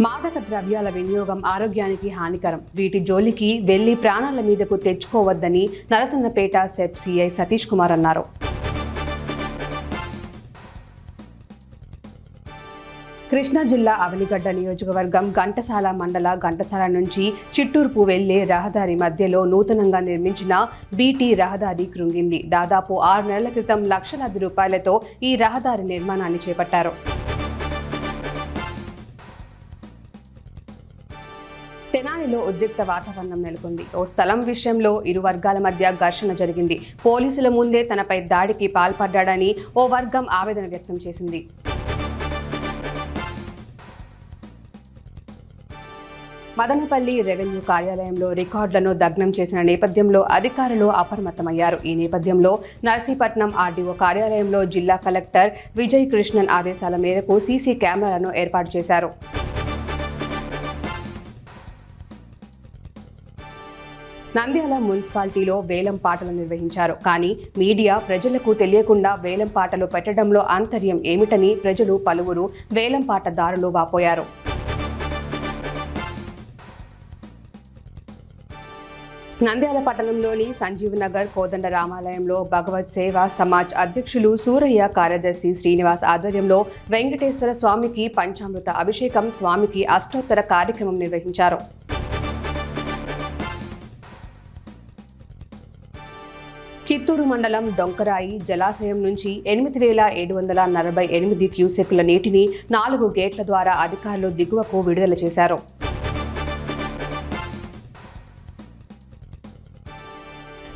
మాదక ద్రవ్యాల వినియోగం ఆరోగ్యానికి హానికరం. వీటి జోలికి వెళ్లి ప్రాణాల మీదకు తెచ్చుకోవద్దని నరసన్నపేట సెబ్ సిఐ సతీష్ కుమార్ అన్నారు. కృష్ణా జిల్లా అవనిగడ్డ నియోజకవర్గం ఘంటసాల మండల ఘంటసాల నుంచి చిట్టూరుకు వెళ్లే రహదారి మధ్యలో నూతనంగా నిర్మించిన బీటీ రహదారి కృంగింది. దాదాపు 6 నెలల క్రితం లక్షలాది రూపాయలతో ఈ రహదారి నిర్మాణాన్ని చేపట్టారు. తెనాలిలో ఉద్రిక్త వాతావరణం నెలకొంది. ఓ స్థలం విషయంలో ఇరు వర్గాల మధ్య ఘర్షణ జరిగింది. పోలీసుల ముందే తనపై దాడికి పాల్పడ్డాడని ఓ వర్గం ఆవేదన వ్యక్తం చేసింది. మదనపల్లి రెవెన్యూ కార్యాలయంలో రికార్డులను దగ్నం చేసిన నేపథ్యంలో అధికారులు అప్రమత్తమయ్యారు. ఈ నేపథ్యంలో నర్సీపట్నం ఆర్డీఓ కార్యాలయంలో జిల్లా కలెక్టర్ విజయ్ కృష్ణన్ ఆదేశాల మేరకు సీసీ కెమెరాలను ఏర్పాటు చేశారు. నంద్యాల మున్సిపాలిటీలో వేలం పాటలు నిర్వహించారు. కానీ మీడియా ప్రజలకు తెలియకుండా వేలం పాటలు పెట్టడంలో ఆంతర్యం ఏమిటని ప్రజలు పలువురు వేలం పాటదారులు వాపోయారు. నంద్యాల పట్టణంలోని సంజీవ్ నగర్ కోదండ రామాలయంలో భగవత్ సేవా సమాజ్ అధ్యక్షులు సూరయ్య, కార్యదర్శి శ్రీనివాస్ ఆధ్వర్యంలో వెంకటేశ్వర స్వామికి పంచామృత అభిషేకం, స్వామికి అష్టోత్తర కార్యక్రమం నిర్వహించారు. చిత్తూరు మండలం డొంకరాయి జలాశయం నుంచి 8,748 క్యూసెక్కుల నీటిని 4 గేట్ల ద్వారా అధికారులు దిగువకు విడుదల చేశారు.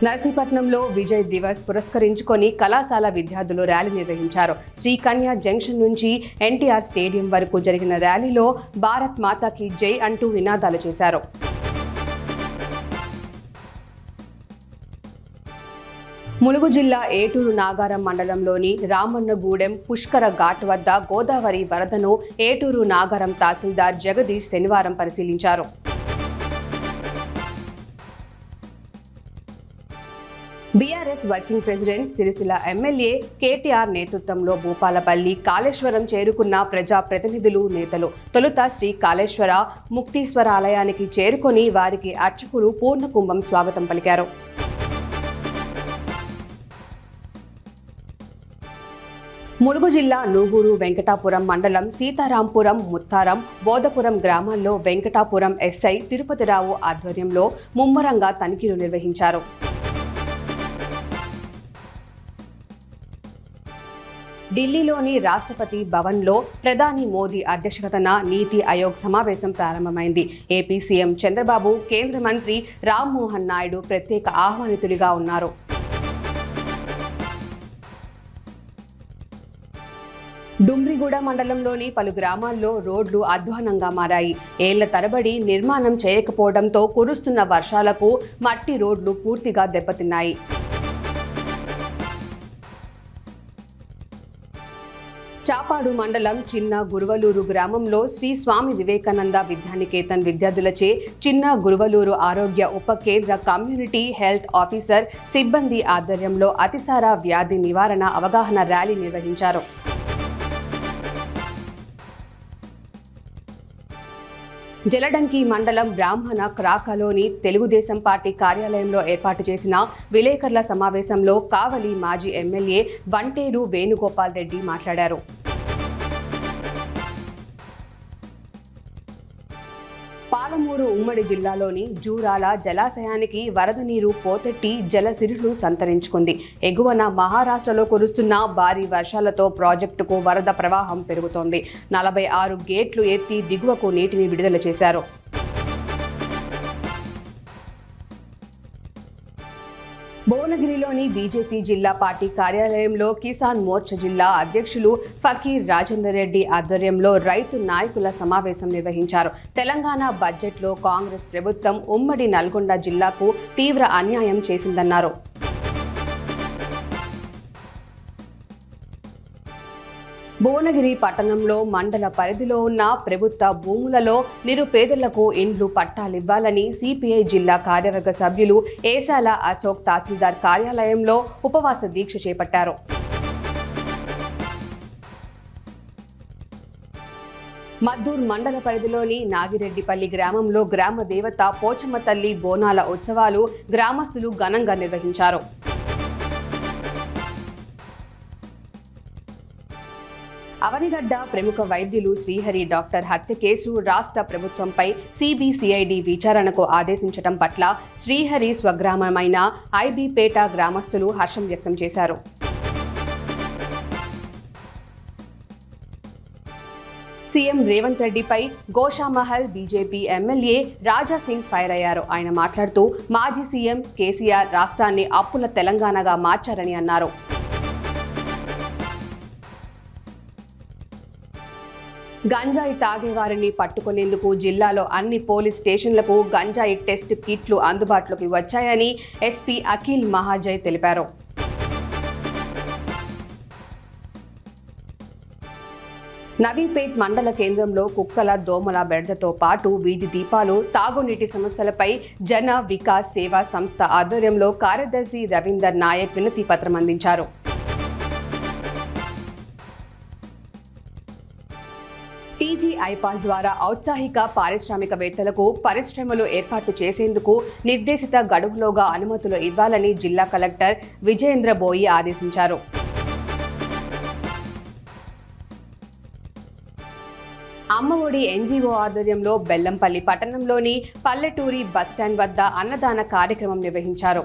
నర్సీపట్నంలో విజయ్ దివస్ పురస్కరించుకొని కళాశాల విద్యార్థులు ర్యాలీ నిర్వహించారు. శ్రీకన్య జంక్షన్ నుంచి ఎన్టీఆర్ స్టేడియం వరకు జరిగిన ర్యాలీలో భారత్ మాతాకి జై అంటూ నినాదాలు చేశారు. ములుగు జిల్లా ఏటూరు నాగారం మండలంలోని రామన్నగూడెం పుష్కర ఘాట్ వద్ద గోదావరి వరదను ఏటూరు నాగారం తహసీల్దార్ జగదీష్ శనివారం పరిశీలించారు. BRS working president Sircilla MLA KTR నేతృత్వంలో భూపాలపల్లి కాళేశ్వరం చేరుకున్న ప్రజా ప్రతినిధులు, నేతలు తొలుత శ్రీ కాళేశ్వర ముక్తీశ్వర ఆలయానికి చేరుకొని వారికి అర్చకులు పూర్ణకుంభం స్వాగతం పలికారు. ములుగు జిల్లా నూగూరు వెంకటాపురం మండలం సీతారాంపురం, ముత్తారం, బోధపురం గ్రామాల్లో వెంకటాపురం ఎస్ఐ తిరుపతిరావు ఆధ్వర్యంలో ముమ్మరంగా తనిఖీలు నిర్వహించారు. ఢిల్లీలోని రాష్ట్రపతి భవన్లో ప్రధాని మోదీ అధ్యక్షతన నీతి ఆయోగ్ సమావేశం ప్రారంభమైంది. ఏపీ సీఎం చంద్రబాబు, కేంద్ర మంత్రి రామ్మోహన్ నాయుడు ప్రత్యేక ఆహ్వానితుడిగా ఉన్నారు. డుమ్రిగూడ మండలంలోని పలు గ్రామాల్లో రోడ్లు అధ్వానంగా మారాయి. ఏళ్ల తరబడి నిర్మాణం చేయకపోవడంతో కురుస్తున్న వర్షాలకు మట్టి రోడ్లు పూర్తిగా దెబ్బతిన్నాయి. చాపాడు మండలం చిన్న గురువలూరు గ్రామంలో శ్రీ స్వామి వివేకానంద విద్యానికేతన్ విద్యార్థులచే చిన్న గురువలూరు ఆరోగ్య ఉప కేంద్ర కమ్యూనిటీ హెల్త్ ఆఫీసర్ సిబ్బంది ఆధ్వర్యంలో అతిసార వ్యాధి నివారణ అవగాహన ర్యాలీ నిర్వహించారు. జలడంకి మండలం బ్రాహ్మణ క్రాకలోని తెలుగుదేశం పార్టీ కార్యాలయంలో ఏర్పాటు చేసిన విలేకరుల సమావేశంలో కావలి మాజీ ఎమ్మెల్యే వంటేరు వేణుగోపాల్ రెడ్డి మాట్లాడారు. పాలమూరు ఉమ్మడి జిల్లాలోని జూరాల జలాశయానికి వరద నీరు పోతెట్టి జలసిరులు సంతరించుకుంది. ఎగువన మహారాష్ట్రలో కురుస్తున్న భారీ వర్షాలతో ప్రాజెక్టుకు వరద ప్రవాహం పెరుగుతోంది. 46 గేట్లు ఎత్తి దిగువకు నీటిని విడుదల చేశారు. భువనగిరిలోని బీజేపీ జిల్లా పార్టీ కార్యాలయంలో కిసాన్ మోర్చా జిల్లా అధ్యక్షులు ఫకీర్ రాజేందర్ రెడ్డి ఆధ్వర్యంలో రైతు నాయకుల సమావేశం నిర్వహించారు. తెలంగాణ బడ్జెట్లో కాంగ్రెస్ ప్రభుత్వం ఉమ్మడి నల్గొండ జిల్లాకు తీవ్ర అన్యాయం చేసిందన్నారు. భువనగిరి పట్టణంలో మండల పరిధిలో ఉన్న ప్రభుత్వ భూములలో నిరుపేదలకు ఇండ్లు పట్టాలివ్వాలని సిపిఐ జిల్లా కార్యవర్గ సభ్యులు ఏసాల అశోక్ తహసీల్దార్ కార్యాలయంలో ఉపవాస దీక్ష చేపట్టారు. మద్దూర్ మండల పరిధిలోని నాగిరెడ్డిపల్లి గ్రామంలో గ్రామ దేవత పోచమ్మ తల్లి బోనాల ఉత్సవాలు గ్రామస్తులు ఘనంగా నిర్వహించారు. అవనిగడ్డ ప్రముఖ వైద్యులు శ్రీహరి డాక్టర్ హత్య కేసు రాష్ట్ర ప్రభుత్వంపై సిబిసిఐడి విచారణకు ఆదేశించడం పట్ల శ్రీహరి స్వగ్రామమైన ఐబీపేట గ్రామస్తులు హర్షం వ్యక్తం చేశారు. సీఎం రేవంత్ రెడ్డిపై Goshamahal BJP MLA Raja Singh fire అయ్యారు. ఆయన మాట్లాడుతూ మాజీ సీఎం కేసీఆర్ రాష్ట్రాన్ని అప్పుల తెలంగాణగా మార్చారని అన్నారు. గంజాయి తాగేవారిని పట్టుకునేందుకు జిల్లాలో అన్ని పోలీస్ స్టేషన్లకు గంజాయి టెస్ట్ కిట్లు అందుబాటులోకి వచ్చాయని ఎస్పీ అఖిల్ మహాజయ్ తెలిపారు. నవీపేట్ మండల కేంద్రంలో కుక్కల దోమల బెడదతో పాటు వీధి దీపాలు, తాగునీటి సమస్యలపై జన వికాస్ సేవా సంస్థ ఆధ్వర్యంలో కార్యదర్శి రవీందర్ నాయక్ వినతి పత్రం అందించారు. టీజీ ఐపాస్ ద్వారా ఔత్సాహిక పారిశ్రామికవేత్తలకు పరిశ్రమలు ఏర్పాటు చేసేందుకు నిర్దేశిత గడువులోగా అనుమతులు ఇవ్వాలని జిల్లా కలెక్టర్ విజయేంద్ర బోయి ఆదేశించారు. అమ్మఒడి ఎన్జీఓ ఆధ్వర్యంలో బెల్లంపల్లి పట్టణంలోని పల్లెటూరి బస్టాండ్ వద్ద అన్నదాన కార్యక్రమం నిర్వహించారు.